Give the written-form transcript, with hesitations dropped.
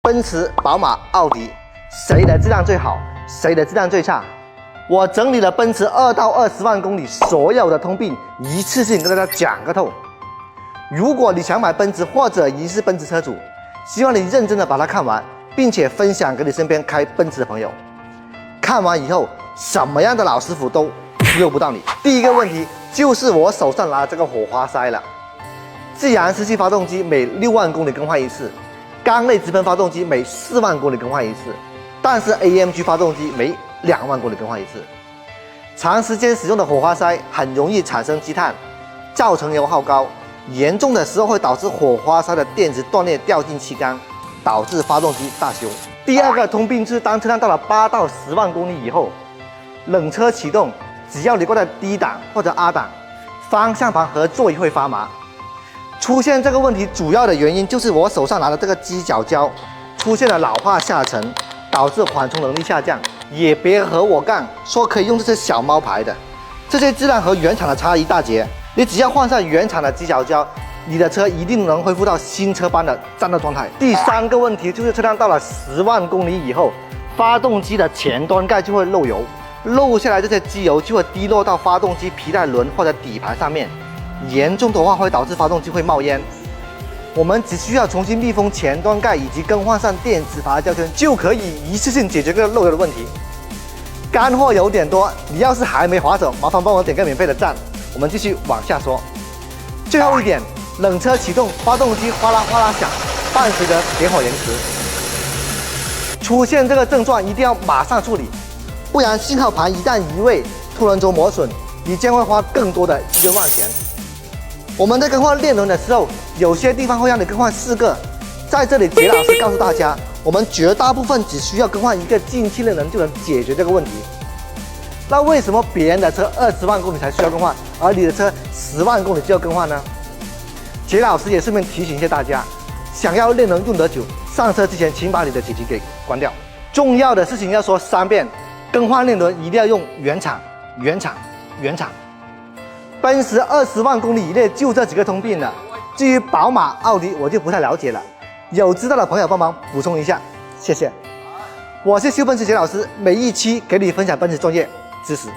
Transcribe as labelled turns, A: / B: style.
A: 奔驰、宝马、奥迪，谁的质量最好，谁的质量最差？我整理了奔驰2到20万公里所有的通病，一次性跟大家讲个透。如果你想买奔驰或者疑似奔驰车主，希望你认真的把它看完，并且分享给你身边开奔驰的朋友。看完以后，什么样的老师傅都忽悠不到你。第一个问题就是我手上拿的这个火花塞了。自然吸气发动机每6万公里更换一次，缸内直喷发动机每4万公里更换一次，但是 AMG 发动机每2万公里更换一次。长时间使用的火花塞很容易产生积碳，造成油耗高，严重的时候会导致火花塞的电池断裂掉进气缸，导致发动机大修。第二个通病是当车辆到了8到10万公里以后，冷车启动，只要你挂在低档或者 R 档，方向盘和座椅会发麻。出现这个问题主要的原因就是我手上拿的这个机角胶出现了老化下沉，导致缓冲能力下降。也别和我杠说可以用这些小猫牌的，这些质量和原厂的差一大截。你只要换上原厂的机角胶，你的车一定能恢复到新车般的战斗状态。第三个问题就是车辆到了10万公里以后，发动机的前端盖就会漏油，漏下来这些机油就会滴落到发动机皮带轮或者底盘上面，严重的话会导致发动机会冒烟。我们只需要重新密封前端盖以及更换上电磁阀胶圈，就可以一次性解决这个漏油的问题。干货有点多，你要是还没滑手，麻烦帮我点个免费的赞。我们继续往下说。最后一点，冷车启动，发动机哗啦哗啦响，伴随着点火延迟。出现这个症状一定要马上处理，不然信号盘一旦移位，凸轮轴磨损，你将会花更多的冤枉钱。我们在更换链轮的时候，有些地方会让你更换4个，在这里杰老师告诉大家，我们绝大部分只需要更换1个进气链轮就能解决这个问题。那为什么别人的车20万公里才需要更换，而你的车10万公里就要更换呢？杰老师也顺便提醒一下大家，想要链轮用得久，上车之前请把你的紧急给关掉。重要的事情要说3遍，更换链轮一定要用原厂。奔驰20万公里以内就这几个通病了，至于宝马、奥迪我就不太了解了，有知道的朋友帮忙补充一下，谢谢。我是修奔驰杰老师，每一期给你分享奔驰专业知识。